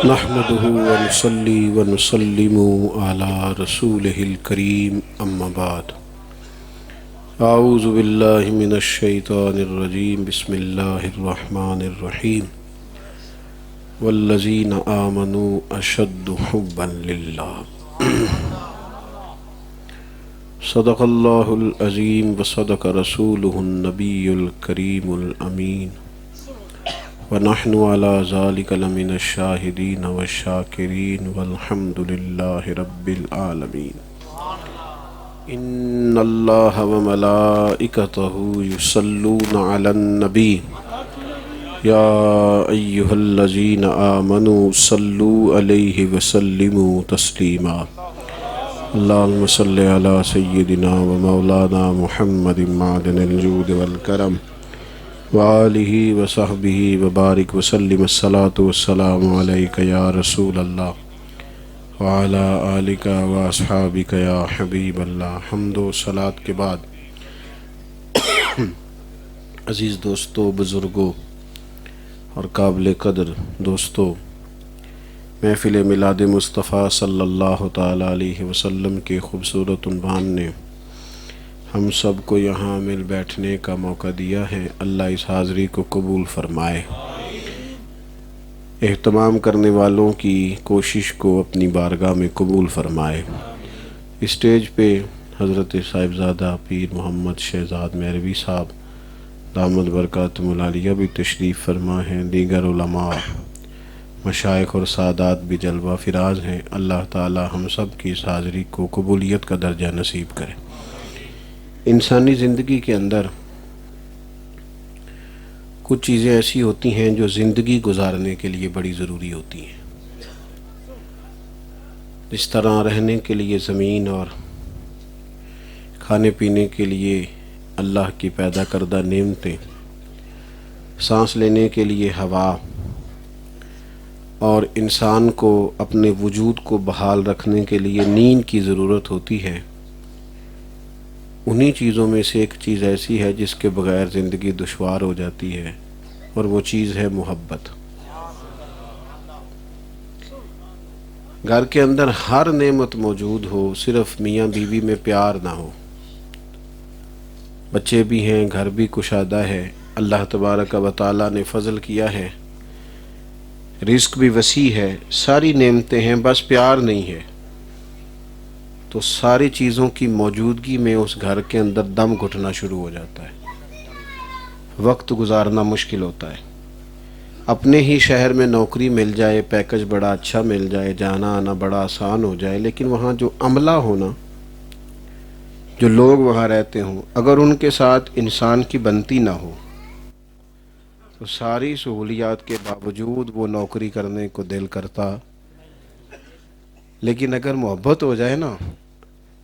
نحمده ونصلي ونسلم على رسوله الكريم أما بعد أعوذ بالله من الشيطان الرجيم بسم الله الرحمن الرحيم والذين آمنوا أشد حبا لله صدق الله العظيم وصدق رسوله النبي الكريم الأمين ونحن على ذلك لمن الشاهدين والشاكرين والحمد لله رب العالمين إن الله وملائكته يصلون على النبي يا أيها الذين آمنوا صلوا عليه وسلموا تسليما اللهم صل على سيدنا ومولانا محمد معدن الجود والكرم وآلہ وصحبہ وبارک وسلم الصلاة والسلام علیک یا رسول اللہ وعلی آلک واصحابک یا حبیب اللہ۔ حمد و صلاۃ کے بعد عزیز دوستو، بزرگوں اور قابل قدر دوستو، محفل میلاد مصطفیٰ صلی اللہ تعالیٰ علیہ وسلم کے خوبصورت عنوان نے ہم سب کو یہاں مل بیٹھنے کا موقع دیا ہے۔ اللہ اس حاضری کو قبول فرمائے، اہتمام کرنے والوں کی کوشش کو اپنی بارگاہ میں قبول فرمائے۔ اسٹیج پہ حضرت صاحبزادہ پیر محمد شہزاد مہروی صاحب دامت برکاتہم العالیہ بھی تشریف فرما ہیں، دیگر علماء، مشائخ اور سادات بھی جلوہ فراز ہیں۔ اللہ تعالی ہم سب کی اس حاضری کو قبولیت کا درجہ نصیب کرے۔ انسانی زندگی کے اندر کچھ چیزیں ایسی ہوتی ہیں جو زندگی گزارنے کے لیے بڑی ضروری ہوتی ہیں۔ اس طرح رہنے کے لیے زمین اور کھانے پینے کے لیے اللہ کی پیدا کردہ نعمتیں، سانس لینے کے لیے ہوا، اور انسان کو اپنے وجود کو بحال رکھنے کے لیے نیند کی ضرورت ہوتی ہے۔ انہی چیزوں میں سے ایک چیز ایسی ہے جس کے بغیر زندگی دشوار ہو جاتی ہے، اور وہ چیز ہے محبت۔ گھر کے اندر ہر نعمت موجود ہو، صرف میاں بیوی میں پیار نہ ہو، بچے بھی ہیں، گھر بھی کشادہ ہے، اللہ تبارک و تعالیٰ نے فضل کیا ہے، رزق بھی وسیع ہے، ساری نعمتیں ہیں، بس پیار نہیں ہے، تو ساری چیزوں کی موجودگی میں اس گھر کے اندر دم گھٹنا شروع ہو جاتا ہے، وقت گزارنا مشکل ہوتا ہے۔ اپنے ہی شہر میں نوکری مل جائے، پیکج بڑا اچھا مل جائے، جانا آنا بڑا آسان ہو جائے، لیکن وہاں جو عملہ ہونا، جو لوگ وہاں رہتے ہوں، اگر ان کے ساتھ انسان کی بنتی نہ ہو تو ساری سہولیات کے باوجود وہ نوکری کرنے کو دل کرتا۔ لیکن اگر محبت ہو جائے نا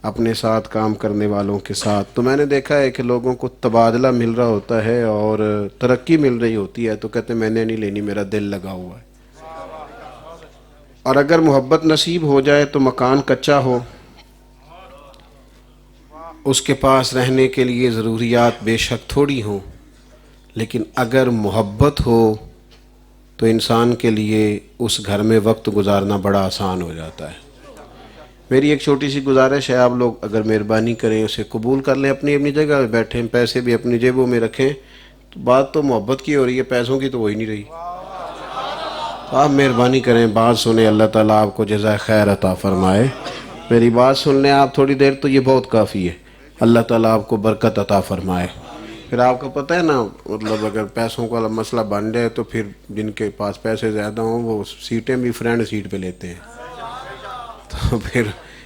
اپنے ساتھ کام کرنے والوں کے ساتھ، تو میں نے دیکھا ہے کہ لوگوں کو تبادلہ مل رہا ہوتا ہے اور ترقی مل رہی ہوتی ہے تو کہتے ہیں میں نے نہیں لینی، میرا دل لگا ہوا ہے۔ اور اگر محبت نصیب ہو جائے تو مکان کچا ہو، اس کے پاس رہنے کے لیے ضروریات بے شک تھوڑی ہوں، لیکن اگر محبت ہو تو انسان کے لیے اس گھر میں وقت گزارنا بڑا آسان ہو جاتا ہے۔ میری ایک چھوٹی سی گزارش ہے، آپ لوگ اگر مہربانی کریں اسے قبول کر لیں، اپنی اپنی جگہ پہ بیٹھیں، پیسے بھی اپنی جیبوں میں رکھیں۔ تو بات تو محبت کی ہو رہی ہے، پیسوں کی تو ہو ہی نہیں رہی۔ آپ مہربانی کریں، بات سنیں، اللہ تعالیٰ آپ کو جزائے خیر عطا فرمائے۔ میری بات سن لیں آپ تھوڑی دیر، تو یہ بہت کافی ہے۔ اللہ تعالیٰ آپ کو برکت عطا فرمائے۔ پھر آپ کو پتہ ہے نا، مطلب اگر پیسوں کا مسئلہ بن جائے تو پھر جن کے پاس پیسے زیادہ ہوں وہ سیٹیں بھی فرینڈ سیٹ پہ لیتے ہیں، تو پھر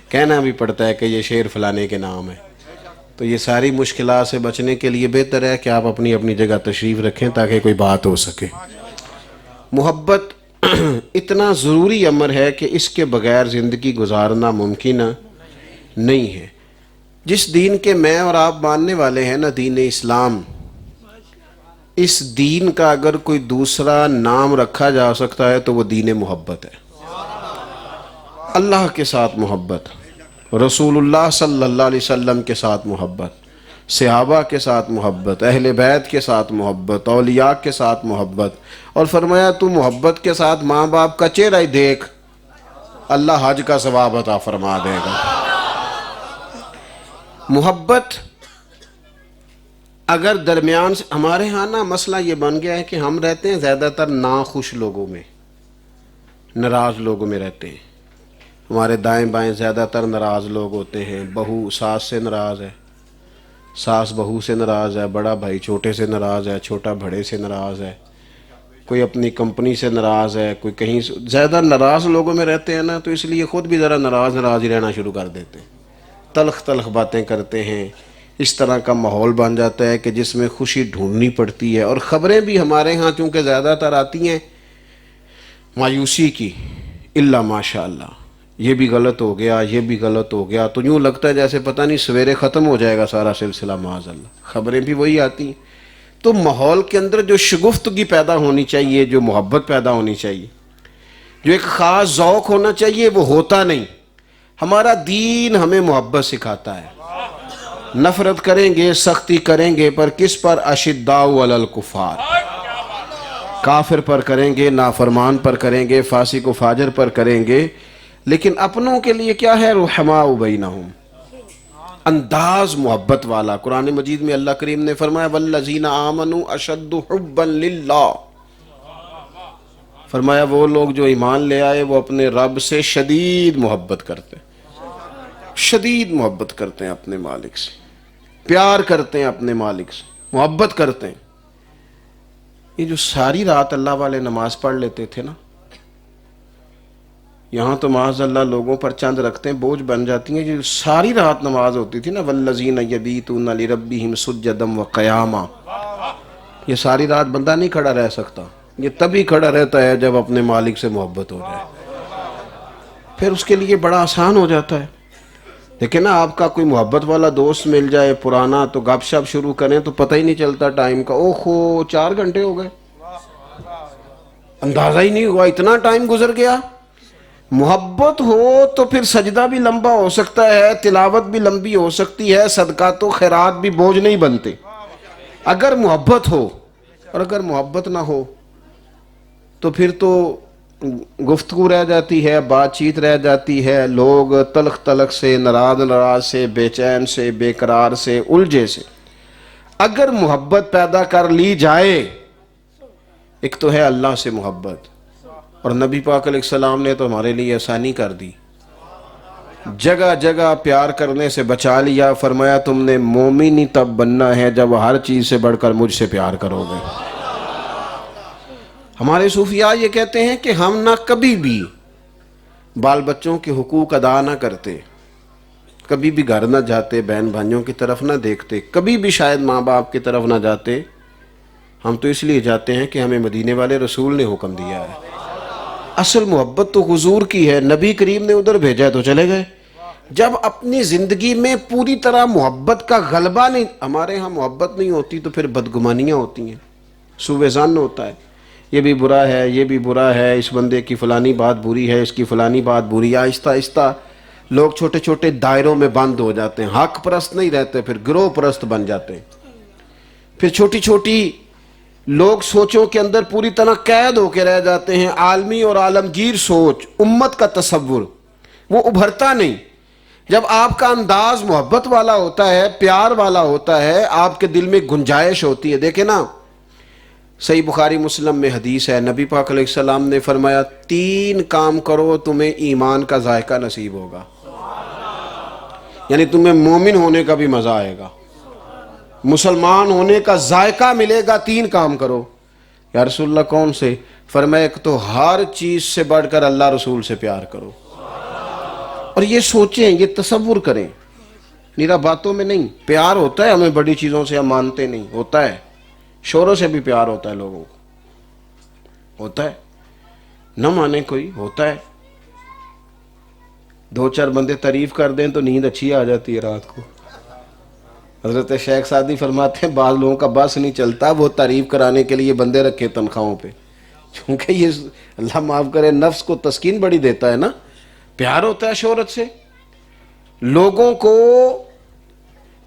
کہنا بھی پڑتا ہے کہ یہ شعر فلانے کے نام ہے۔ تو یہ ساری مشکلات سے بچنے کے لیے بہتر ہے کہ آپ اپنی اپنی جگہ تشریف رکھیں تاکہ کوئی بات ہو سکے۔ محبت اتنا ضروری امر ہے کہ اس کے بغیر زندگی گزارنا ممکن نہیں ہے۔ جس دین کے میں اور آپ ماننے والے ہیں نا، دین اسلام، اس دین کا اگر کوئی دوسرا نام رکھا جا سکتا ہے تو وہ دین محبت ہے۔ اللہ کے ساتھ محبت، رسول اللہ صلی اللہ علیہ وسلم کے ساتھ محبت، صحابہ کے ساتھ محبت، اہل بیت کے ساتھ محبت، اولیاء کے ساتھ محبت، اور فرمایا تو محبت کے ساتھ ماں باپ کا چہرہ ہی دیکھ، اللہ حج کا ثواب عطا فرما دے گا۔ محبت اگر درمیان سے، ہمارے ہاں نا مسئلہ یہ بن گیا ہے کہ ہم رہتے ہیں زیادہ تر ناخوش لوگوں میں، ناراض لوگوں میں رہتے ہیں۔ ہمارے دائیں بائیں زیادہ تر ناراض لوگ ہوتے ہیں، بہو ساس سے ناراض ہے، ساس بہو سے ناراض ہے، بڑا بھائی چھوٹے سے ناراض ہے، چھوٹا بڑے سے ناراض ہے، کوئی اپنی کمپنی سے ناراض ہے، کوئی کہیں سے۔ زیادہ ناراض لوگوں میں رہتے ہیں نا، تو اس لیے خود بھی ذرا ناراض ہی رہنا شروع کر دیتے ہیں، تلخ تلخ باتیں کرتے ہیں۔ اس طرح کا ماحول بن جاتا ہے کہ جس میں خوشی ڈھونڈنی پڑتی ہے۔ اور خبریں بھی ہمارے ہاں چونکہ زیادہ تر آتی ہیں مایوسی کی، الا ماشاء اللہ، یہ بھی غلط ہو گیا، یہ بھی غلط ہو گیا، تو یوں لگتا ہے جیسے پتہ نہیں سویرے ختم ہو جائے گا سارا سلسلہ، معاذ اللہ۔ خبریں بھی وہی آتی ہیں۔ تو ماحول کے اندر جو شگفتگی پیدا ہونی چاہیے، جو محبت پیدا ہونی چاہیے، جو ایک خاص ذوق ہونا چاہیے، وہ ہوتا نہیں۔ ہمارا دین ہمیں محبت سکھاتا ہے۔ نفرت کریں گے، سختی کریں گے، پر کس پر؟ اشداء علی الکفار، کافر پر کریں گے، نافرمان پر کریں گے، فاسق و فاجر پر کریں گے، لیکن اپنوں کے لیے کیا ہے؟ رحماء بینہم، انداز محبت والا۔ قرآن مجید میں اللہ کریم نے فرمایا والذین آمنوا اشد حبا للہ، فرمایا وہ لوگ جو ایمان لے آئے وہ اپنے رب سے شدید محبت کرتے ہیں، شدید محبت کرتے ہیں اپنے مالک سے، پیار کرتے ہیں اپنے مالک سے، محبت کرتے ہیں۔ یہ جو ساری رات اللہ والے نماز پڑھ لیتے تھے نا، یہاں تو معاذ اللہ لوگوں پر چند رکھتے ہیں بوجھ بن جاتی ہیں۔ جو ساری رات نماز ہوتی تھی نا، والذین یبیتون لربہم سجدا وقیاما، یہ ساری رات بندہ نہیں کھڑا رہ سکتا، یہ تبھی کھڑا رہتا ہے جب اپنے مالک سے محبت ہو جائے، پھر اس کے لیے بڑا آسان ہو جاتا ہے۔ لیکن نا آپ کا کوئی محبت والا دوست مل جائے پرانا، تو گپ شپ شروع کریں تو پتہ ہی نہیں چلتا ٹائم کا، اوہو 4 گھنٹے ہو گئے، اندازہ ہی نہیں ہوا، اتنا ٹائم گزر گیا۔ محبت ہو تو پھر سجدہ بھی لمبا ہو سکتا ہے، تلاوت بھی لمبی ہو سکتی ہے، صدقات و خیرات بھی بوجھ نہیں بنتے اگر محبت ہو۔ اور اگر محبت نہ ہو تو پھر تو گفتگو رہ جاتی ہے، بات چیت رہ جاتی ہے، لوگ تلخ تلخ سے، ناراض سے، بے چین سے، بے قرار سے، الجھے سے۔ اگر محبت پیدا کر لی جائے، ایک تو ہے اللہ سے محبت، اور نبی پاک علیہ السلام نے تو ہمارے لیے آسانی کر دی، جگہ جگہ پیار کرنے سے بچا لیا، فرمایا تم نے مومن ہی تب بننا ہے جب ہر چیز سے بڑھ کر مجھ سے پیار کرو گے۔ ہمارے صوفیاء یہ کہتے ہیں کہ ہم نہ کبھی بھی بال بچوں کے حقوق ادا نہ کرتے، کبھی بھی گھر نہ جاتے، بہن بھائیوں کی طرف نہ دیکھتے، کبھی بھی شاید ماں باپ کی طرف نہ جاتے، ہم تو اس لیے جاتے ہیں کہ ہمیں مدینے والے رسول نے حکم دیا ہے۔ اصل محبت تو حضور کی ہے، نبی کریم نے ادھر بھیجا تو چلے گئے۔ جب اپنی زندگی میں پوری طرح محبت کا غلبہ نہیں، ہمارے ہاں محبت نہیں ہوتی تو پھر بدگمانیاں ہوتی ہیں، سوء ظن ہوتا ہے، یہ بھی برا ہے، یہ بھی برا ہے، اس بندے کی فلانی بات بری ہے، اس کی فلانی بات بری ہے۔ آہستہ آہستہ لوگ چھوٹے چھوٹے دائروں میں بند ہو جاتے ہیں، حق پرست نہیں رہتے، پھر گروہ پرست بن جاتے ہیں، پھر چھوٹی چھوٹی لوگ سوچوں کے اندر پوری طرح قید ہو کے رہ جاتے ہیں، عالمی اور عالمگیر سوچ، امت کا تصور، وہ ابھرتا نہیں۔ جب آپ کا انداز محبت والا ہوتا ہے، پیار والا ہوتا ہے، آپ کے دل میں گنجائش ہوتی ہے۔ دیکھیں نا، صحیح بخاری مسلم میں حدیث ہے، نبی پاک علیہ السلام نے فرمایا 3 کام کرو تمہیں ایمان کا ذائقہ نصیب ہوگا، یعنی تمہیں مومن ہونے کا بھی مزہ آئے گا، مسلمان ہونے کا ذائقہ ملے گا۔ 3 کام کرو۔ یا رسول اللہ کون سے؟ فرمایا ایک تو ہر چیز سے بڑھ کر اللہ رسول سے پیار کرو۔ اور یہ سوچیں، یہ تصور کریں، نیرا باتوں میں نہیں، پیار ہوتا ہے ہمیں بڑی چیزوں سے، ہم مانتے نہیں، ہوتا ہے، شوروں سے بھی پیار ہوتا ہے، لوگوں کو ہوتا ہے، نہ مانے کوئی، ہوتا ہے، 2-4 بندے تعریف کر دیں تو نیند اچھی آ جاتی ہے رات کو۔ حضرت شیخ سعدی فرماتے ہیں بعض لوگوں کا بس نہیں چلتا، وہ تعریف کرانے کے لیے بندے رکھے تنخواہوں پہ، چونکہ یہ اللہ معاف کرے نفس کو تسکین بڑی دیتا ہے نا، پیار ہوتا ہے شہرت سے، لوگوں کو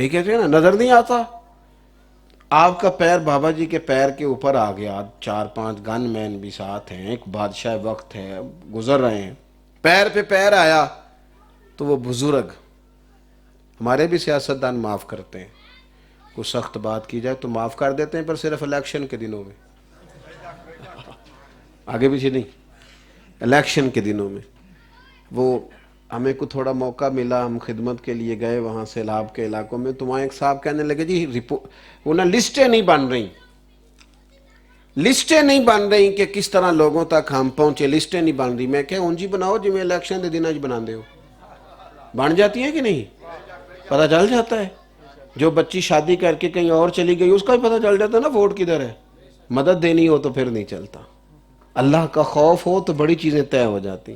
یہی کہتے ہیں نا، نظر نہیں آتا. آپ کا پیر بابا جی کے پیر کے اوپر آ گیا، 4-5 گن مین بھی ساتھ ہیں، ایک بادشاہ وقت ہے، گزر رہے ہیں، پیر پہ پیر آیا تو وہ بزرگ، ہمارے بھی سیاستدان معاف کرتے ہیں، کوئی سخت بات کی جائے تو معاف کر دیتے ہیں، پر صرف الیکشن کے دنوں میں، آگے پیچھے نہیں، الیکشن کے دنوں میں. وہ ہمیں کو تھوڑا موقع ملا، ہم خدمت کے لیے گئے وہاں سیلاب کے علاقوں میں، تو وہاں ایک صاحب کہنے لگے جی وہ نا لسٹیں نہیں بن رہی کہ کس طرح لوگوں تک ہم پہنچے، لسٹیں نہیں بن رہی. میں کہ اونجی بناؤ جی میں الیکشن دے دن اج بنا دے ہو، بن جاتی ہیں کہ نہیں؟ پتہ چل جاتا ہے. جو بچی شادی کر کے کہیں اور چلی گئی اس کا بھی پتہ چل جاتا ہے نا ووٹ کدھر ہے. مدد دینی ہو تو پھر نہیں چلتا، اللہ کا خوف ہو تو بڑی چیزیں طے ہو جاتی،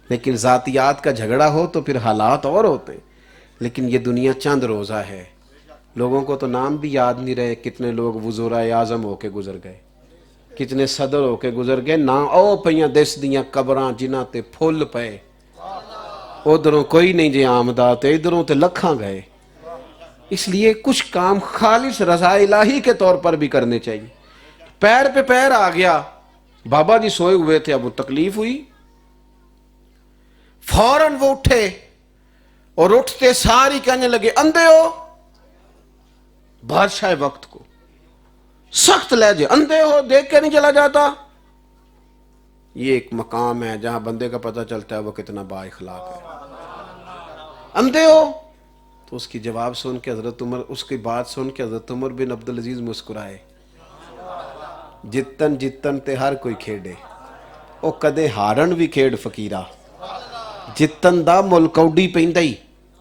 لیکن ذاتیات کا جھگڑا ہو تو پھر حالات اور ہوتے ہیں. لیکن یہ دنیا چند روزہ ہے، لوگوں کو تو نام بھی یاد نہیں رہے، کتنے لوگ وزرائے اعظم ہو کے گزر گئے، کتنے صدر ہو کے گزر گئے، نہ او پئیاں دس دیاں قبراں جنہاں تے پھل پئے، ادھروں کوئی نہیں جے آمدہ تے ادھروں تے لکھاں گئے. اس لیے کچھ کام خالص رضا الہی کے طور پر بھی کرنے چاہیے. پیر پہ پیر آ گیا، بابا جی سوئے ہوئے تھے، اب وہ تکلیف ہوئی، فوراً وہ اٹھے اور اٹھتے ساری کہنے لگے اندھے ہو. بادشاہ وقت کو سخت لہجے، اندھے ہو، دیکھ کے نہیں چلا جاتا. یہ ایک مقام ہے جہاں بندے کا پتہ چلتا ہے وہ کتنا با اخلاق ہے. اندھے ہو. تو اس کی جواب سن کے حضرت عمر، اس کی بات سن کے حضرت عمر بن عبدالعزیز مسکرائے. جتن جتن تے ہر کوئی کھیڑے، او کدے ہارن بھی کھیڑ فقیرہ. جتن دا مل کوڈی پیندائی،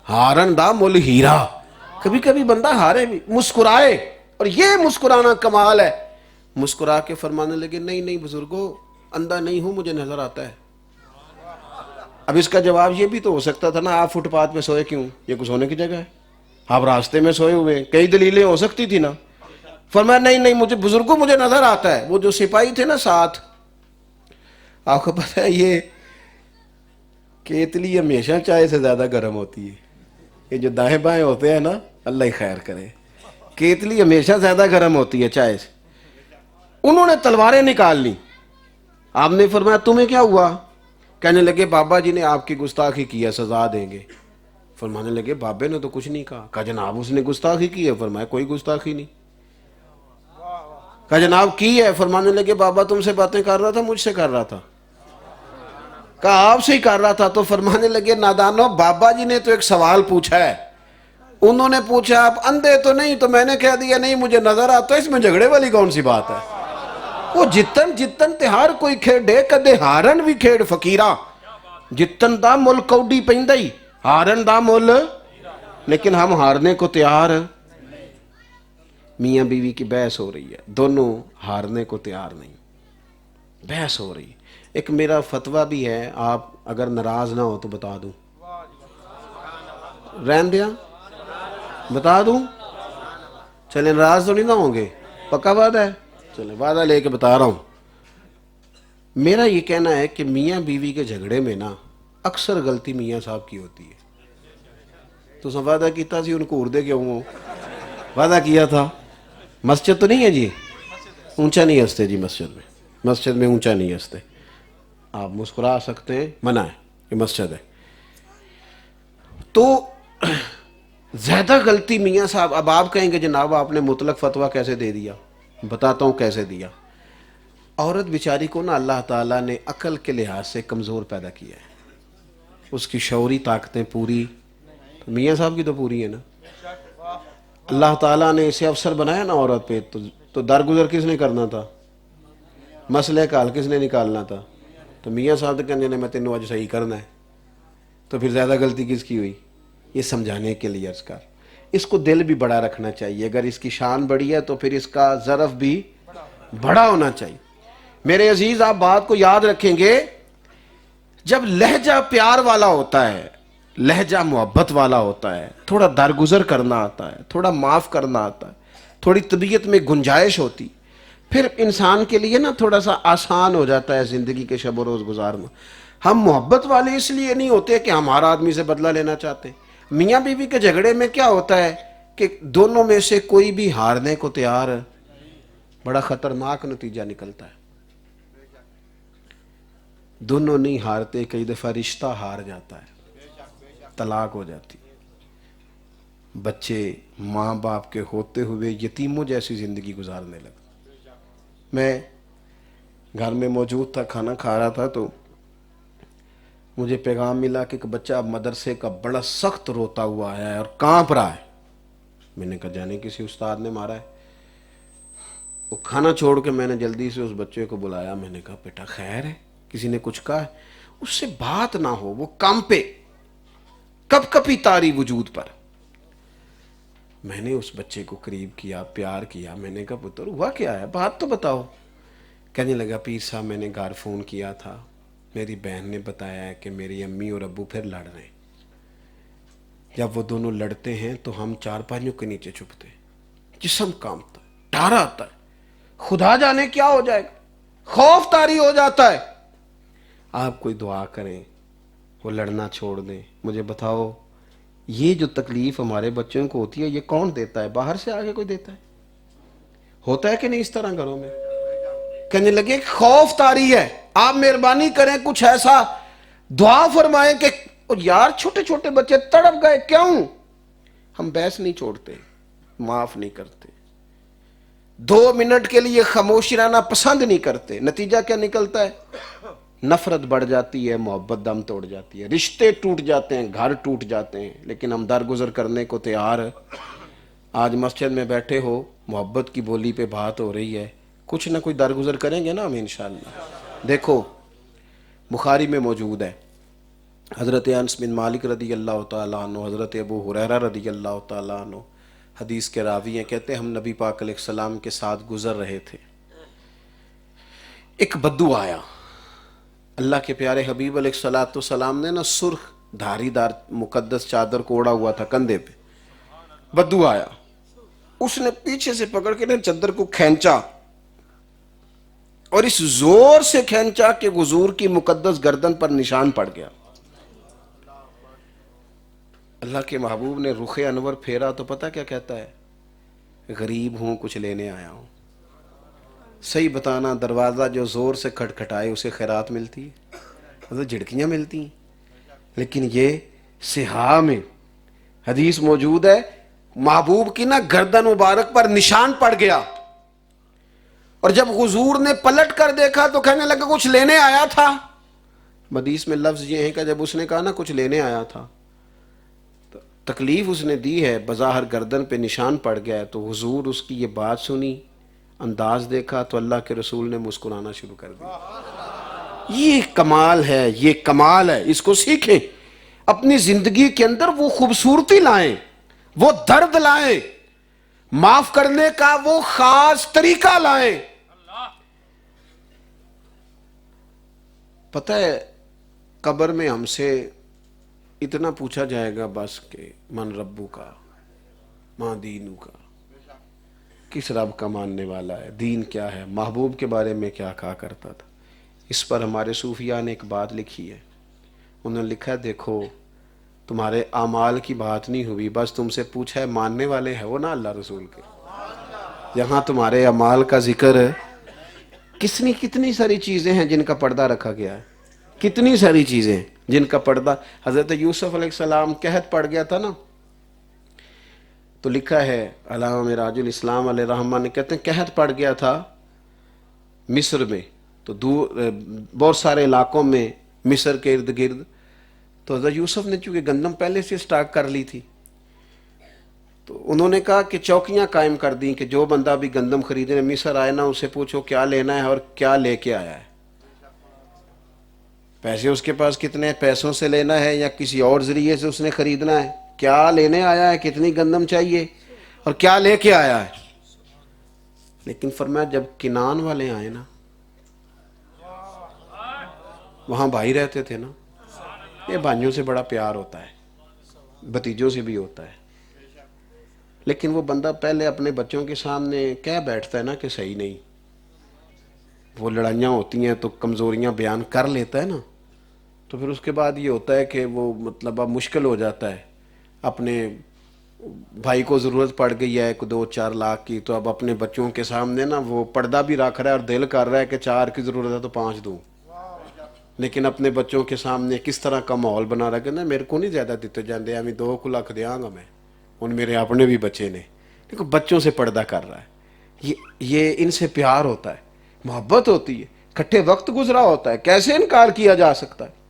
ہارن دا مل ہیرا. کبھی کبھی بندہ ہارے بھی، مسکرائے، اور یہ مسکرانا کمال ہے. مسکرا کے فرمانے لگے نہیں نہیں بزرگوں، اندھا نہیں ہوں، مجھے نظر آتا ہے. اب اس کا جواب یہ بھی تو ہو سکتا تھا نا، آپ فٹ پاتھ پہ سوئے کیوں؟ یہ کچھ ہونے کی جگہ ہے، آپ راستے میں سوئے ہوئے، کئی دلیلیں ہو سکتی تھی نا. فرمایا نہیں نہیں مجھے بزرگوں مجھے نظر آتا ہے. وہ جو سپاہی تھے نا ساتھ، آپ کو پتہ ہے یہ کیتلی ہمیشہ چائے سے زیادہ گرم ہوتی ہے. یہ جو دائیں بائیں ہوتے ہیں نا، اللہ ہی خیر کرے، کیتلی ہمیشہ زیادہ گرم ہوتی ہے چائے سے. انہوں نے تلواریں نکال لی. آپ نے فرمایا تمہیں کیا ہوا؟ کہنے لگے بابا جی نے آپ کی گستاخی کی ہے، سزا دیں گے. فرمانے لگے بابے نے تو کچھ نہیں کہا. کہا جناب اس نے گستاخی کی ہے. فرمایا کوئی گستاخی نہیں. کہا جناب کی ہے. فرمانے لگے بابا تم سے باتیں کر رہا تھا، مجھ سے کر رہا تھا. کہا آپ سے ہی کر رہا تھا. تو فرمانے لگے نادانو، بابا جی نے تو ایک سوال پوچھا ہے، انہوں نے پوچھا آپ اندھے تو نہیں، تو میں نے کہہ دیا نہیں مجھے نظر آتا. اس میں جھگڑے والی کون سی بات ہے؟ وہ جتن جتن تے ہر کوئی کھیڑے، کدے ہارن بھی کھیڑ فقیرہ. جتن دا مل کوڈی پیندائی، ہارن دا مل. لیکن ہم ہارنے کو تیار. میاں بیوی کی بحث ہو رہی ہے، دونوں ہارنے کو تیار نہیں، بحث ہو رہی ہے. ایک میرا فتویٰ بھی ہے، آپ اگر ناراض نہ ہو تو بتا دوں، رہن دیا بتا دوں. چلیں ناراض تو نہیں نہ ہوں گے؟ پکا وعدہ ہے؟ چلیں وعدہ لے کے بتا رہا ہوں. میرا یہ کہنا ہے کہ میاں بیوی کے جھگڑے میں نا اکثر غلطی میاں صاحب کی ہوتی ہے. تو سب وعدہ کیتا سی ان کو اردے کیوں ہو، وعدہ کیا تھا. مسجد تو نہیں ہے جی، اونچا نہیں ہنستے جی، مسجد میں اونچا نہیں ہنستے. آپ مسکرا سکتے ہیں، منع ہے، یہ مسجد ہے. تو زیادہ غلطی میاں صاحب. اب آپ کہیں گے جناب آپ نے مطلق فتویٰ کیسے دے دیا؟ بتاتا ہوں کیسے دیا. عورت بیچاری کو نا اللہ تعالیٰ نے عقل کے لحاظ سے کمزور پیدا کیا ہے، اس کی شعوری طاقتیں پوری میاں صاحب کی تو پوری ہے نا. اللہ تعالیٰ نے اسے افسر بنایا نا عورت پہ، تو درگزر کس نے کرنا تھا؟ مسئلے کا حل کس نے نکالنا تھا؟ تو میاں صاحب تو کہنے میں تینوں آج صحیح کرنا ہے. تو پھر زیادہ غلطی کس کی ہوئی؟ یہ سمجھانے کے لیے عرض کر. اس کو دل بھی بڑا رکھنا چاہیے، اگر اس کی شان بڑی ہے تو پھر اس کا ظرف بھی بڑا ہونا چاہیے. میرے عزیز آپ بات کو یاد رکھیں گے، جب لہجہ پیار والا ہوتا ہے، لہجہ محبت والا ہوتا ہے، تھوڑا درگزر کرنا آتا ہے، تھوڑا معاف کرنا آتا ہے، تھوڑی طبیعت میں گنجائش ہوتی، پھر انسان کے لیے نا تھوڑا سا آسان ہو جاتا ہے زندگی کے شب و روز گزارنا. ہم محبت والے اس لیے نہیں ہوتے کہ ہمارا آدمی سے بدلہ لینا چاہتے ہیں. میاں بیوی کے جھگڑے میں کیا ہوتا ہے کہ دونوں میں سے کوئی بھی ہارنے کو تیار ہے، بڑا خطرناک نتیجہ نکلتا ہے۔ دونوں نہیں ہارتے، کئی دفعہ رشتہ ہار جاتا ہے، طلاق ہو جاتی ہے، بچے ماں باپ کے ہوتے ہوئے یتیموں جیسی زندگی گزارنے لگتے۔ میں گھر میں موجود تھا، کھانا کھا رہا تھا، تو مجھے پیغام ملا کہ ایک بچہ مدرسے کا بڑا سخت روتا ہوا آیا ہے اور کانپ رہا ہے۔ میں نے کہا جانے کسی استاد نے مارا ہے۔ وہ کھانا چھوڑ کے میں نے جلدی سے اس بچے کو بلایا، میں نے کہا بیٹا خیر ہے، کسی نے کچھ کہا ہے؟ اس سے بات نہ ہو، وہ کانپے، کپ کپی تاری وجود پر۔ میں نے اس بچے کو قریب کیا، پیار کیا، میں نے کہا پتر ہوا کیا ہے، بات تو بتاؤ۔ کہنے لگا پیر صاحب میں نے گھر فون کیا تھا، میری بہن نے بتایا ہے کہ میری امی اور ابو پھر لڑ رہے ہیں۔ جب وہ دونوں لڑتے ہیں تو ہم چارپائیوں کے نیچے چھپتے ہیں، جسم کانپتا ہے، ڈر آتا ہے، خدا جانے کیا ہو جائے گا، خوف طاری ہو جاتا ہے۔ آپ کوئی دعا کریں وہ لڑنا چھوڑ دیں۔ مجھے بتاؤ یہ جو تکلیف ہمارے بچوں کو ہوتی ہے یہ کون دیتا ہے؟ باہر سے آگے کوئی دیتا ہے؟ ہوتا ہے کہ نہیں اس طرح گھروں میں؟ کہنے لگے خوف طاری ہے، آپ مہربانی کریں کچھ ایسا دعا فرمائیں کہ یار چھوٹے چھوٹے بچے تڑپ گئے، کیوں؟ ہم بحث نہیں چھوڑتے، معاف نہیں کرتے، 2 منٹ کے لیے خاموشی رہنا پسند نہیں کرتے۔ نتیجہ کیا نکلتا ہے؟ نفرت بڑھ جاتی ہے، محبت دم توڑ جاتی ہے، رشتے ٹوٹ جاتے ہیں، گھر ٹوٹ جاتے ہیں۔ لیکن ہم درگزر کرنے کو تیار ہیں۔ آج مسجد میں بیٹھے ہو، محبت کی بولی پہ بات ہو رہی ہے، کچھ نہ کوئی درگزر کریں گے نا ہم انشاءاللہ۔ دیکھو بخاری میں موجود ہے، حضرت انس بن مالک رضی اللہ تعالیٰ عنہ، حضرت ابو ہریرہ رضی اللہ تعالیٰ عنہ حدیث کے راوی ہیں، کہتے ہیں ہم نبی پاک علیہ السلام کے ساتھ گزر رہے تھے، ایک بدو آیا۔ اللہ کے پیارے حبیب علیہ السلام نے نا سرخ دھاری دار مقدس چادر کو اوڑا ہوا تھا کندھے پہ، بدو آیا، اس نے پیچھے سے پکڑ کے نا چادر کو کھینچا، اور اس زور سے کھینچا کہ حضور کی مقدس گردن پر نشان پڑ گیا۔ اللہ کے محبوب نے رخ انور پھیرا تو پتہ کیا کہتا ہے؟ غریب ہوں کچھ لینے آیا ہوں۔ صحیح بتانا، دروازہ جو زور سے کھٹکھٹائے اسے خیرات ملتی ہے، مطلب جھڑکیاں ملتی ہیں۔ لیکن یہ صحاح میں حدیث موجود ہے، محبوب کی نا گردن مبارک پر نشان پڑ گیا، اور جب حضور نے پلٹ کر دیکھا تو کہنے لگا کچھ لینے آیا تھا۔ حدیث میں لفظ یہ ہے کہ جب اس نے کہا نا کچھ لینے آیا تھا، تکلیف اس نے دی ہے، بظاہر گردن پہ نشان پڑ گیا ہے، تو حضور اس کی یہ بات سنی، انداز دیکھا تو اللہ کے رسول نے مسکرانا شروع کر دیا۔ یہ کمال ہے، یہ کمال ہے، اس کو سیکھیں، اپنی زندگی کے اندر وہ خوبصورتی لائیں، وہ درد لائیں، معاف کرنے کا وہ خاص طریقہ لائیں۔ پتہ ہے قبر میں ہم سے اتنا پوچھا جائے گا بس کہ من ربو کا، ماں دینو کا، کس رب کا ماننے والا ہے، دین کیا ہے، محبوب کے بارے میں کیا کہا کرتا تھا۔ اس پر ہمارے صوفیاء نے ایک بات لکھی ہے، انہوں نے لکھا ہے دیکھو تمہارے اعمال کی بات نہیں ہوئی، بس تم سے پوچھا ہے ماننے والے ہیں وہ نا اللہ رسول کے، یہاں تمہارے اعمال کا ذکر ہے۔ کتنی ساری چیزیں ہیں جن کا پردہ رکھا گیا ہے، کتنی ساری چیزیں جن کا پردہ۔ حضرت یوسف علیہ السلام قحط پڑ گیا تھا نا، تو لکھا ہے علامہ معراج الاسلام علیہ رحمہ نے، کہتے ہیں قحط پڑ گیا تھا مصر میں، تو بہت سارے علاقوں میں مصر کے ارد گرد، تو حضرت یوسف نے چونکہ گندم پہلے سے سٹاک کر لی تھی، تو انہوں نے کہا کہ چوکیاں قائم کر دیں کہ جو بندہ بھی گندم خریدنے مصر آئے نا اسے پوچھو کیا لینا ہے اور کیا لے کے آیا ہے، پیسے اس کے پاس کتنے ہیں، پیسوں سے لینا ہے یا کسی اور ذریعے سے اس نے خریدنا ہے، کیا لینے آیا ہے، کتنی گندم چاہیے اور کیا لے کے آیا ہے۔ لیکن فرمایا جب کنان والے آئے نا، وہاں بھائی رہتے تھے نا، یہ بھائیوں سے بڑا پیار ہوتا ہے، بھتیجوں سے بھی ہوتا ہے، لیکن وہ بندہ پہلے اپنے بچوں کے سامنے کہہ بیٹھتا ہے نا کہ صحیح نہیں، وہ لڑائیاں ہوتی ہیں تو کمزوریاں بیان کر لیتا ہے نا، تو پھر اس کے بعد یہ ہوتا ہے کہ وہ مطلب اب مشکل ہو جاتا ہے اپنے بھائی کو ضرورت پڑ گئی ہے 2-4 لاکھ کی، تو اب اپنے بچوں کے سامنے نا وہ پردہ بھی رکھ رہا ہے اور دل کر رہا ہے کہ 4 کی ضرورت ہے تو 5 دوں، لیکن اپنے بچوں کے سامنے کس طرح کا ماحول بنا رہا ہے کہ نا میرے کو نہیں زیادہ دیتے جاندے، ہمیں 2 لاکھ دیاں گا میں، ان میرے اپنے بھی بچے نے، لیکن بچوں سے پردہ کر رہا ہے۔ یہ ان سے پیار ہوتا ہے، محبت ہوتی ہے، کٹھے وقت گزرا ہوتا ہے، کیسے انکار کیا جا سکتا ہے؟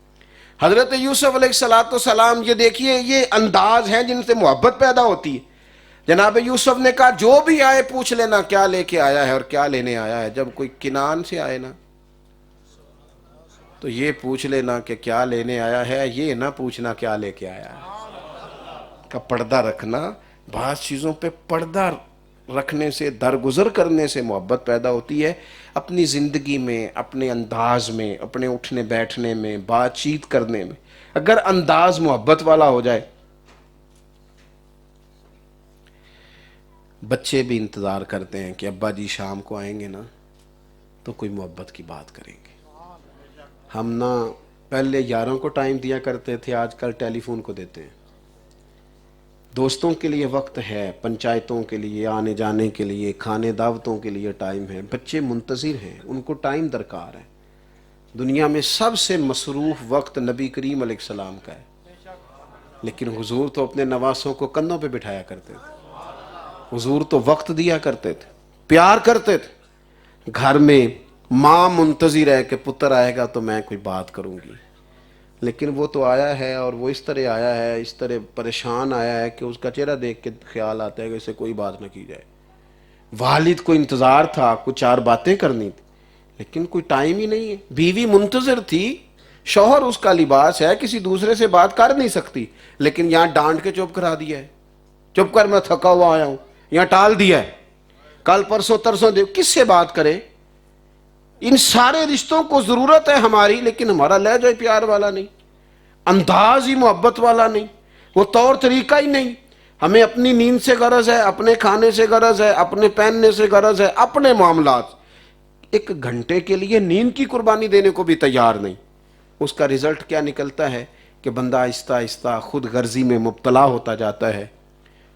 حضرت یوسف علیہ السلام یہ دیکھیے، یہ انداز ہیں جن سے محبت پیدا ہوتی ہے۔ جناب یوسف نے کہا جو بھی آئے پوچھ لینا کیا لے کے آیا ہے اور کیا لینے آیا ہے۔ جب کوئی کنعان سے آئے نا تو یہ پوچھ لینا کہ کیا لینے آیا ہے، یہ نہ پوچھنا کیا لے کے آیا ہے۔ کا پردہ رکھنا، بعض چیزوں پہ پردہ رکھنے سے، درگزر کرنے سے محبت پیدا ہوتی ہے۔ اپنی زندگی میں، اپنے انداز میں، اپنے اٹھنے بیٹھنے میں، بات چیت کرنے میں اگر انداز محبت والا ہو جائے، بچے بھی انتظار کرتے ہیں کہ ابا جی شام کو آئیں گے نا تو کوئی محبت کی بات کریں گے۔ ہم نا پہلے یاروں کو ٹائم دیا کرتے تھے، آج کل ٹیلی فون کو دیتے ہیں۔ دوستوں کے لیے وقت ہے، پنچایتوں کے لیے آنے جانے کے لیے، کھانے دعوتوں کے لیے ٹائم ہے، بچے منتظر ہیں، ان کو ٹائم درکار ہے۔ دنیا میں سب سے مصروف وقت نبی کریم علیہ السلام کا ہے، لیکن حضور تو اپنے نواسوں کو کندھوں پہ بٹھایا کرتے تھے، حضور تو وقت دیا کرتے تھے، پیار کرتے تھے۔ گھر میں ماں منتظر ہے کہ پتر آئے گا تو میں کوئی بات کروں گی، لیکن وہ تو آیا ہے اور وہ اس طرح آیا ہے، اس طرح پریشان آیا ہے کہ اس کا چہرہ دیکھ کے خیال آتا ہے کہ اسے کوئی بات نہ کی جائے۔ والد کو انتظار تھا، کچھ 4 باتیں کرنی تھی، لیکن کوئی ٹائم ہی نہیں ہے۔ بیوی منتظر تھی، شوہر اس کا لباس ہے، کسی دوسرے سے بات کر نہیں سکتی، لیکن یہاں ڈانٹ کے چپ کرا دیا ہے، چپ کر میں تھکا ہوا آیا ہوں، یہاں ٹال دیا ہے، کل پرسوں ترسوں دے، کس سے بات کرے؟ ان سارے رشتوں کو ضرورت ہے ہماری، لیکن ہمارا لہجہ پیار والا نہیں، انداز ہی محبت والا نہیں، وہ طور طریقہ ہی نہیں۔ ہمیں اپنی نیند سے غرض ہے، اپنے کھانے سے غرض ہے، اپنے پہننے سے غرض ہے، اپنے معاملات۔ 1 گھنٹے کے لیے نیند کی قربانی دینے کو بھی تیار نہیں۔ اس کا رزلٹ کیا نکلتا ہے کہ بندہ آہستہ آہستہ خود غرضی میں مبتلا ہوتا جاتا ہے۔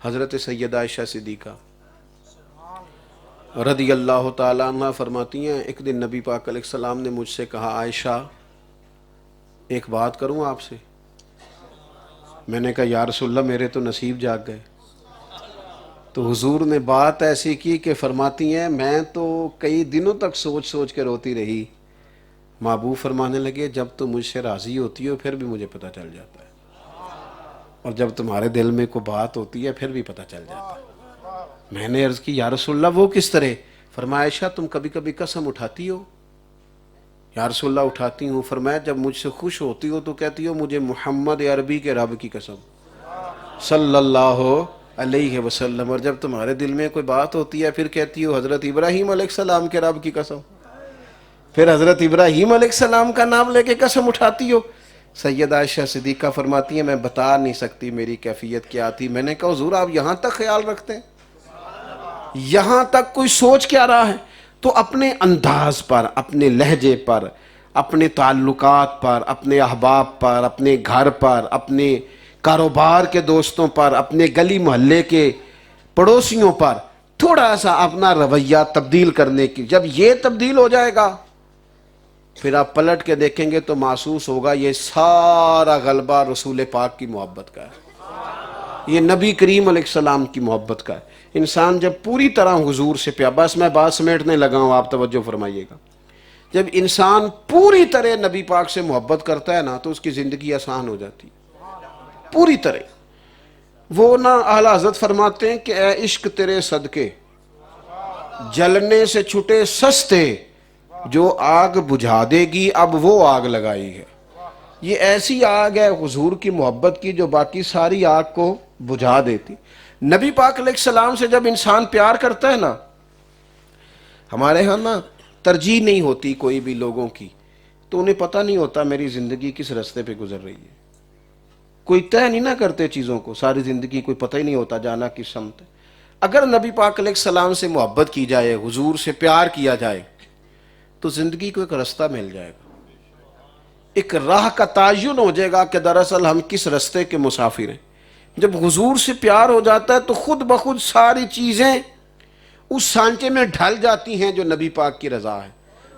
حضرت سیدہ عائشہ صدیقہ رضی اللہ تعالیٰ عنہ فرماتی ہیں، ایک دن نبی پاک علیہ السلام نے مجھ سے کہا، عائشہ ایک بات کروں آپ سے؟ میں نے کہا یا رسول اللہ میرے تو نصیب جاگ گئے۔ تو حضور نے بات ایسی کی کہ فرماتی ہیں میں تو کئی دنوں تک سوچ سوچ کے روتی رہی۔ محبوب فرمانے لگے جب تم مجھ سے راضی ہوتی ہو پھر بھی مجھے پتہ چل جاتا ہے، اور جب تمہارے دل میں کوئی بات ہوتی ہے پھر بھی پتہ چل جاتا ہے۔ میں نے عرض کی یا رسول اللہ وہ کس طرح؟ فرمایا عائشہ تم کبھی کبھی قسم اٹھاتی ہو؟ یا رسول اللہ اٹھاتی ہوں۔ فرمایا جب مجھ سے خوش ہوتی ہو تو کہتی ہو مجھے محمد عربی کے رب کی قسم صلی اللہ علیہ وسلم، اور جب تمہارے دل میں کوئی بات ہوتی ہے پھر کہتی ہو حضرت ابراہیم علیہ السلام کے رب کی قسم، پھر حضرت ابراہیم علیہ السلام کا نام لے کے قسم اٹھاتی ہو۔ سیدہ عائشہ صدیقہ فرماتی ہیں میں بتا نہیں سکتی میری کیفیت کیا تھی۔ میں نے کہا حضور آپ یہاں تک خیال رکھتے ہیں، یہاں تک کوئی سوچ کیا رہا ہے؟ تو اپنے انداز پر، اپنے لہجے پر، اپنے تعلقات پر، اپنے احباب پر، اپنے گھر پر، اپنے کاروبار کے دوستوں پر، اپنے گلی محلے کے پڑوسیوں پر تھوڑا سا اپنا رویہ تبدیل کرنے کی، جب یہ تبدیل ہو جائے گا پھر آپ پلٹ کے دیکھیں گے تو محسوس ہوگا یہ سارا غلبہ رسول پاک کی محبت کا ہے، یہ نبی کریم علیہ السلام کی محبت کا ہے۔ انسان جب پوری طرح حضور سے پیار، بس میں بات سمیٹنے لگا ہوں آپ توجہ فرمائیے گا، جب انسان پوری طرح نبی پاک سے محبت کرتا ہے نا تو اس کی زندگی آسان ہو جاتی ہے پوری طرح۔ وہ نا اعلیٰ حضرت فرماتے ہیں کہ اے عشق تیرے صدقے جلنے سے چھٹے سستے، جو آگ بجھا دے گی اب وہ آگ لگائی ہے۔ یہ ایسی آگ ہے حضور کی محبت کی جو باقی ساری آگ کو بجھا دیتی۔ نبی پاک علیہ السلام سے جب انسان پیار کرتا ہے نا، ہمارے ہاں نا ترجیح نہیں ہوتی کوئی بھی لوگوں کی، تو انہیں پتہ نہیں ہوتا میری زندگی کس رستے پہ گزر رہی ہے، کوئی طے نہیں نہ کرتے چیزوں کو، ساری زندگی کوئی پتہ ہی نہیں ہوتا جانا کس سمت ہے۔ اگر نبی پاک علیہ السلام سے محبت کی جائے، حضور سے پیار کیا جائے تو زندگی کو ایک رستہ مل جائے گا، ایک راہ کا تعین ہو جائے گا کہ دراصل ہم کس رستے کے مسافر ہیں۔ جب حضور سے پیار ہو جاتا ہے تو خود بخود ساری چیزیں اس سانچے میں ڈھل جاتی ہیں جو نبی پاک کی رضا ہے۔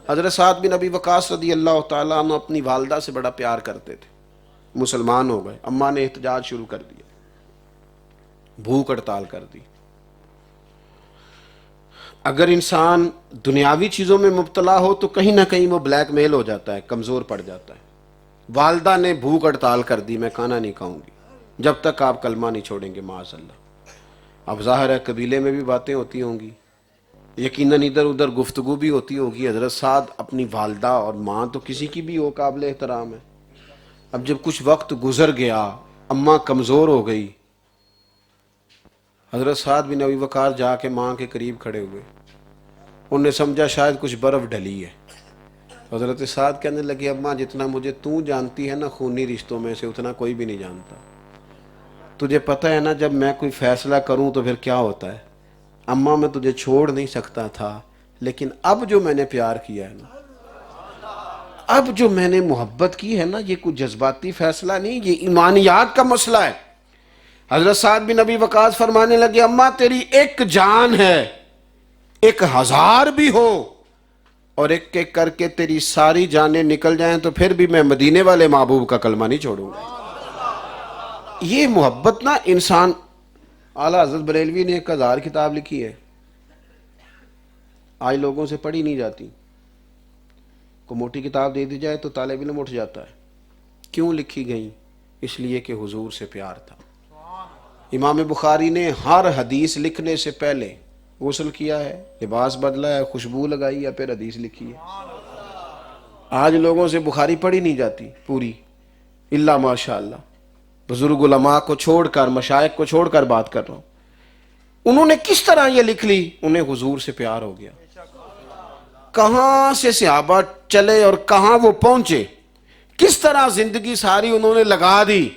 حضرت سعد بن ابی وقاص رضی اللہ تعالیٰ عنہ اپنی والدہ سے بڑا پیار کرتے تھے، مسلمان ہو گئے، اماں نے احتجاج شروع کر دیا، بھوک ہڑتال کر دی۔ اگر انسان دنیاوی چیزوں میں مبتلا ہو تو کہیں نہ کہیں وہ بلیک میل ہو جاتا ہے، کمزور پڑ جاتا ہے۔ والدہ نے بھوک ہڑتال کر دی، میں کھانا نہیں کھاؤں گی جب تک آپ کلمہ نہیں چھوڑیں گے، معاذ اللہ۔ اب ظاہر ہے قبیلے میں بھی باتیں ہوتی ہوں گی، یقیناً ادھر ادھر گفتگو بھی ہوتی ہوگی۔ حضرت سعد اپنی والدہ اور ماں تو کسی کی بھی ہو قابل احترام ہے، اب جب کچھ وقت گزر گیا، اماں کمزور ہو گئی، حضرت سعد بن ابی وقاص جا کے ماں کے قریب کھڑے ہوئے، انہوں نے سمجھا شاید کچھ برف ڈلی ہے۔ حضرت سعد کہنے لگے اماں جتنا مجھے تو جانتی ہے نا خونی رشتوں میں سے، اتنا کوئی بھی نہیں جانتا۔ تجھے پتہ ہے نا جب میں کوئی فیصلہ کروں تو پھر کیا ہوتا ہے؟ اماں میں تجھے چھوڑ نہیں سکتا تھا، لیکن اب جو میں نے پیار کیا ہے نا، اب جو میں نے محبت کی ہے نا، یہ کوئی جذباتی فیصلہ نہیں، یہ ایمانیات کا مسئلہ ہے۔ حضرت سعد بن ابی وقاص فرمانے لگے اماں تیری ایک جان ہے، 1000 بھی ہو اور ایک ایک کر کے تیری ساری جانیں نکل جائیں تو پھر بھی میں مدینے والے محبوب کا کلمہ نہیں چھوڑوں گا۔ یہ محبت نا انسان، اعلیٰ حضرت بریلوی نے 1000 کتاب لکھی ہے، آج لوگوں سے پڑھی نہیں جاتی، کو موٹی کتاب دے دی جائے تو طالب علم اٹھ جاتا ہے۔ کیوں لکھی گئی؟ اس لیے کہ حضور سے پیار تھا۔ امام بخاری نے ہر حدیث لکھنے سے پہلے غسل کیا ہے، لباس بدلا ہے، خوشبو لگائی ہے، پھر حدیث لکھی ہے۔ آج لوگوں سے بخاری پڑھی نہیں جاتی پوری، الا ماشاء اللہ، بزرگ علماء کو چھوڑ کر، مشائخ کو چھوڑ کر بات کر رہا ہوں۔ انہوں نے کس طرح یہ لکھ لی؟ انہیں حضور سے پیار ہو گیا۔ کہاں سے صحابہ چلے اور کہاں وہ پہنچے، کس طرح زندگی ساری انہوں نے لگا دی۔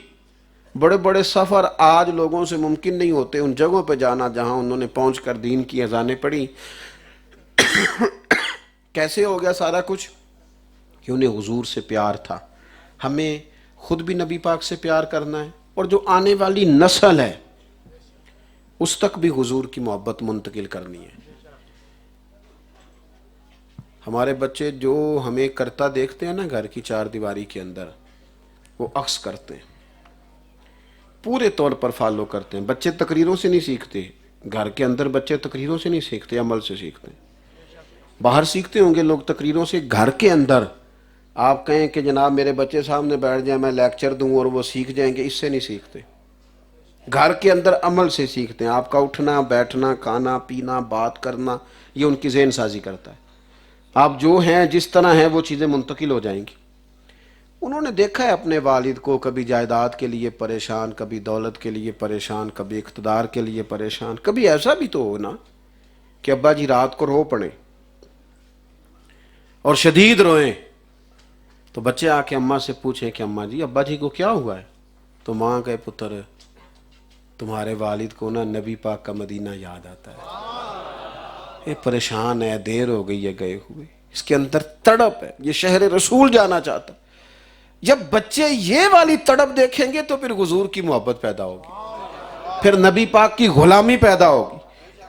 بڑے بڑے سفر آج لوگوں سے ممکن نہیں ہوتے، ان جگہوں پہ جانا جہاں انہوں نے پہنچ کر دین کی اذانیں پڑھی۔ کیسے ہو گیا سارا کچھ؟ کہ انہیں حضور سے پیار تھا۔ ہمیں خود بھی نبی پاک سے پیار کرنا ہے، اور جو آنے والی نسل ہے اس تک بھی حضور کی محبت منتقل کرنی ہے۔ ہمارے بچے جو ہمیں کرتا دیکھتے ہیں نا گھر کی 4 دیواری کے اندر، وہ عکس کرتے ہیں، پورے طور پر فالو کرتے ہیں۔ بچے تقریروں سے نہیں سیکھتے، گھر کے اندر بچے تقریروں سے نہیں سیکھتے، عمل سے سیکھتے ہیں۔ باہر سیکھتے ہوں گے لوگ تقریروں سے، گھر کے اندر آپ کہیں کہ جناب میرے بچے سامنے بیٹھ جائیں میں لیکچر دوں اور وہ سیکھ جائیں گے، اس سے نہیں سیکھتے۔ گھر کے اندر عمل سے سیکھتے ہیں، آپ کا اٹھنا بیٹھنا کھانا پینا بات کرنا یہ ان کی ذہن سازی کرتا ہے۔ آپ جو ہیں جس طرح ہیں وہ چیزیں منتقل ہو جائیں گی۔ انہوں نے دیکھا ہے اپنے والد کو کبھی جائیداد کے لیے پریشان، کبھی دولت کے لیے پریشان، کبھی اقتدار کے لیے پریشان، کبھی ایسا بھی تو ہو نا کہ ابا جی رات کو رو پڑیں اور شدید روئیں، تو بچے آ کے اماں سے پوچھیں کہ اماں جی ابا جی کو کیا ہوا ہے؟ تو ماں کہے پتر تمہارے والد کو نا نبی پاک کا مدینہ یاد آتا ہے، یہ پریشان ہے، دیر ہو گئی ہے گئے ہوئے، اس کے اندر تڑپ ہے، یہ شہر رسول جانا چاہتا ہے۔ جب بچے یہ والی تڑپ دیکھیں گے تو پھر حضور کی محبت پیدا ہوگی، پھر نبی پاک کی غلامی پیدا ہوگی،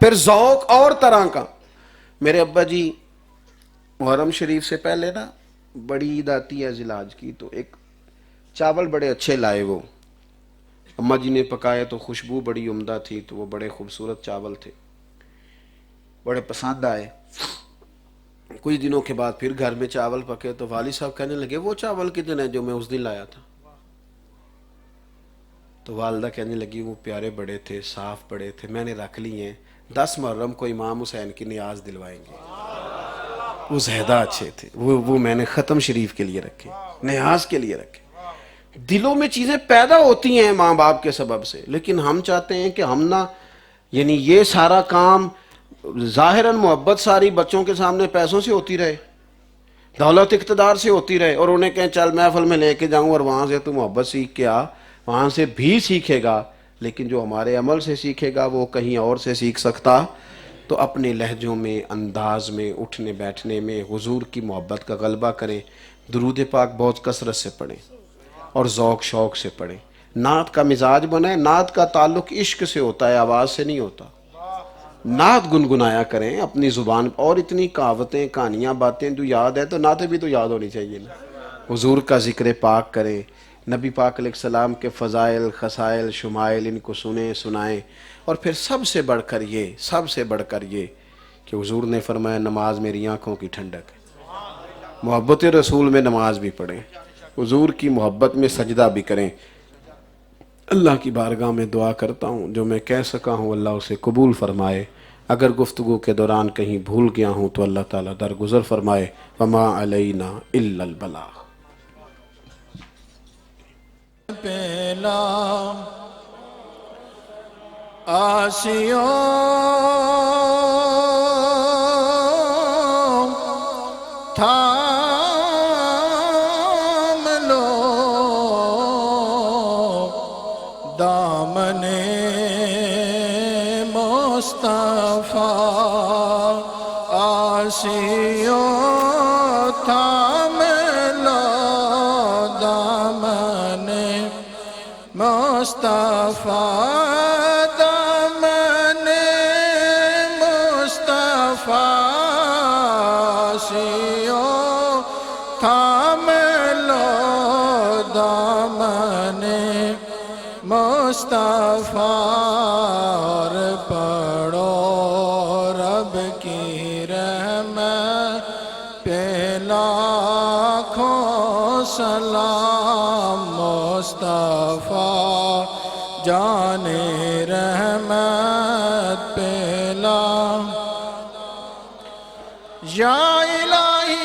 پھر ذوق اور طرح کا۔ میرے ابا جی محرم شریف سے پہلے نا بڑی عید آتی ہے ذیلاج کی، تو ایک چاول بڑے اچھے لائے، وہ اماں جی نے پکائے تو خوشبو بڑی عمدہ تھی، تو وہ بڑے خوبصورت چاول تھے، بڑے پسند آئے۔ کچھ دنوں کے بعد پھر گھر میں چاول پکے تو والد صاحب کہنے لگے وہ چاول کتنے ہیں جو میں اس دن لایا تھا؟ تو والدہ کہنے لگی وہ پیارے بڑے تھے، صاف بڑے تھے، میں نے رکھ لی ہیں، 10 محرم کو امام حسین کی نیاز دلوائیں گے۔ وہ زیادہ اچھے تھے، وہ میں نے ختم شریف کے لیے رکھے، نیاز کے لیے رکھے۔ دلوں میں چیزیں پیدا ہوتی ہیں ماں باپ کے سبب سے، لیکن ہم چاہتے ہیں کہ ہم نہ، یعنی یہ سارا کام ظاہراً محبت ساری بچوں کے سامنے پیسوں سے ہوتی رہے، دولت اقتدار سے ہوتی رہے، اور انہیں کہیں چل محفل میں لے کے جاؤں اور وہاں سے تو محبت سیکھ کے آ، وہاں سے بھی سیکھے گا، لیکن جو ہمارے عمل سے سیکھے گا وہ کہیں اور سے سیکھ سکتا۔ تو اپنے لہجوں میں، انداز میں، اٹھنے بیٹھنے میں حضور کی محبت کا غلبہ کریں، درود پاک بہت کثرت سے پڑھیں اور ذوق شوق سے پڑھیں۔ نعت کا مزاج بنائے. نعت کا تعلق عشق سے ہوتا ہے، آواز سے نہیں ہوتا. نعت گنگنایا کریں اپنی زبان، اور اتنی کہاوتیں کہانیاں باتیں جو یاد ہے تو نعتیں بھی تو یاد ہونی چاہیے نا. حضور کا ذکر پاک کریں، نبی پاک علیہ السلام کے فضائل خصائل شمائل ان کو سنیں سنائیں. اور پھر سب سے بڑھ کر یہ کہ حضور نے فرمایا نماز میری آنکھوں کی ٹھنڈک ہے. محبت رسول میں نماز بھی پڑھیں، حضور کی محبت میں سجدہ بھی کریں. اللہ کی بارگاہ میں دعا کرتا ہوں جو میں کہہ سکا ہوں اللہ اسے قبول فرمائے. اگر گفتگو کے دوران کہیں بھول گیا ہوں تو اللہ تعالیٰ درگزر فرمائے. وما علینا الا البلاغ. پہلا آسیوں تھام لو دامن مصطفیٰ. آسیوں تھام لو دامن مصطفیٰ. دامن مصطفیٰ آسیوں تھام لو دامن مصطفیٰ. اور پڑھو رب کی رحمت پہ لاکھوں سلام. مصطفیٰ جان رحمت پہ یا الہی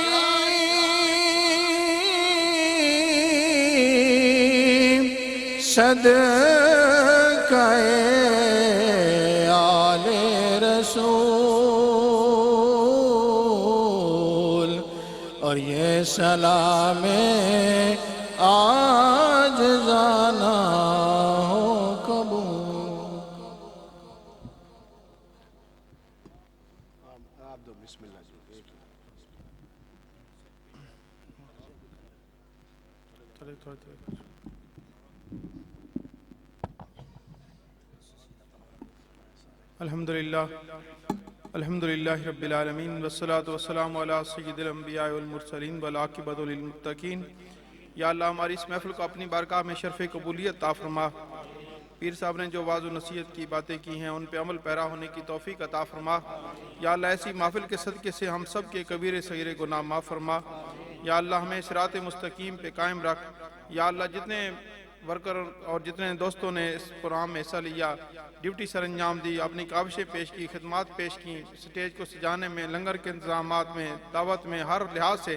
صدقہ آل رسول. اور یہ سلام آج جانا ہو قبول. الحمدللہ رب العالمین والصلاة والسلام علی سید الانبیاء والمرسلین والعاقبۃ للمتقین. یا اللہ ہماری اس محفل کو اپنی بارگاہ میں شرف قبولیت عطا فرما. پیر صاحب نے جو واعظ و نصیحت کی باتیں کی ہیں ان پہ عمل پیرا ہونے کی توفیق عطا فرما. یا اللہ ایسی محفل کے صدقے سے ہم سب کے کبیرے صغیرے گناہ معاف فرما. یا اللہ ہمیں صراط مستقیم پہ قائم رکھ. یا اللہ جتنے ورکر اور جتنے دوستوں نے اس پروگرام میں حصہ لیا، ڈیوٹی سر انجام دی، اپنی کاوشیں پیش کی، خدمات پیش کی، سٹیج کو سجانے میں، لنگر کے انتظامات میں، دعوت میں، ہر لحاظ سے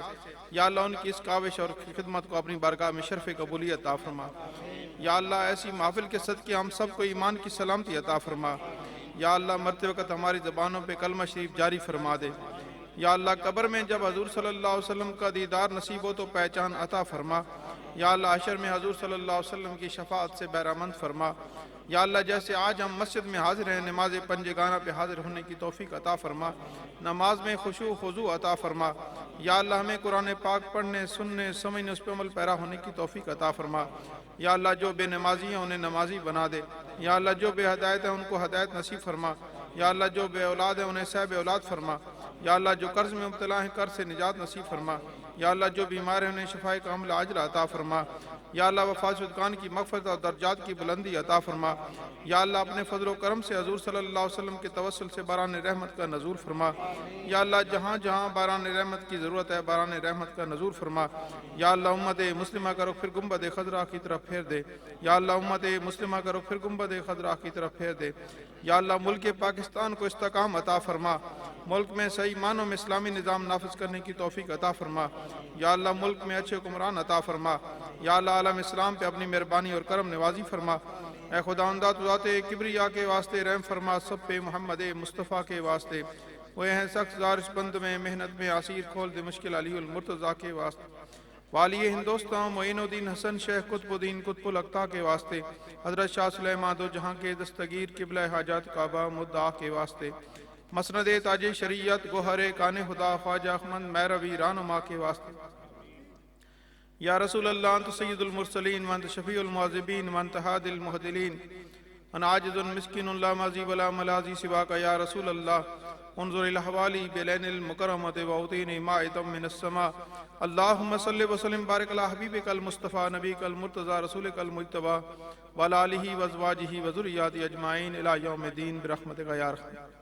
یا اللہ ان کی اس کاوش اور خدمت کو اپنی بارگاہ میں شرف قبولیت عطا فرما. یا اللہ ایسی محفل کے صدقے ہم سب کو ایمان کی سلامتی عطا فرما. یا اللہ مرتے وقت ہماری زبانوں پہ کلمہ شریف جاری فرما دے. یا اللہ قبر میں جب حضور صلی اللہ علیہ وسلم کا دیدار نصیب ہو تو پہچان عطا فرما. یا اللہ حشر میں حضور صلی اللہ علیہ وسلم کی شفاعت سے بہرامند فرما. یا اللہ جیسے آج ہم مسجد میں حاضر ہیں، نماز پنجگانہ پہ حاضر ہونے کی توفیق عطا فرما. نماز میں خشوع خضوع عطا فرما. یا اللہ ہمیں قرآن پاک پڑھنے سننے سمجھنے اس پہ عمل پیرا ہونے کی توفیق عطا فرما. یا اللہ جو بے نمازی ہیں انہیں نمازی بنا دے. یا اللہ جو بے ہدایت ہیں ان کو ہدایت نصیب فرما. یا اللہ جو بے اولاد ہیں انہیں صاحب اولاد فرما. یا اللہ جو قرض میں مبتلا ہیں قرض سے نجات نصیب فرما. یا اللہ جو بیمار ہیں انہیں شفائے کامل عاجلہ عطا فرما. یا اللہ وفات شدگان کی مغفرت اور درجات کی بلندی عطا فرما. یا اللہ اپنے فضل و کرم سے حضور صلی اللہ علیہ وسلم کے توسل سے باران رحمت کا نزول فرما. یا اللہ جہاں جہاں باران رحمت کی ضرورت ہے باران رحمت کا نزول فرما. یا اللہ امت مسلمہ کا رخ پھر گنبد خضرا کی طرف پھیر دے. یا اللہ امت مسلمہ کا رخ پھر گنبد خضرا کی طرف پھیر دے. یا اللہ ملک پاکستان کو استحکام عطا فرما. ملک میں صحیح معنوں میں اسلامی نظام نافذ کرنے کی توفیق عطا فرما. یا اللہ ملک میں اچھے حکمران عطا فرما. یا اللہ عالم اسلام پہ اپنی مہربانی اور کرم نوازی فرما. اے خداوندہ تو ذات کبریا کے واسطے رحم فرما. سب پہ محمد مصطفیٰ کے واسطے وہ ہیں سخت زارش بند میں محنت میں عصیر کھول دے مشکل علی المرتضیٰ کے واسطے. والی ہندوستان معین الدین حسن شیخ قطب الدین قطب الاقطاع کے واسطے. حضرت شاہ سلیمان دو جہاں کے دستگیر قبلہ حاجات کعبہ مدعا کے واسطے. مسند تاج شریعت گوہر کان خدا خواجہ احمد مہروی رہنما کے واسطے. یا رسول اللہ انت سید المرسلین وانت شفیع المعذبین وانت ہادی المہدلین انا عاجز مسکین لا ماضی ولا ملازی سواک یا رسول اللہ انظر الاحوالی بلین المکرمت وعطینی مائتا من السماء اللہم صلی وسلم بارک علی حبیبک المصطفیٰ نبیک المرتضی رسولک المجتبی وعلی آلہ وازواجہ وذریاتہ اجمعین الی یوم الدین برحمتک یا ارحم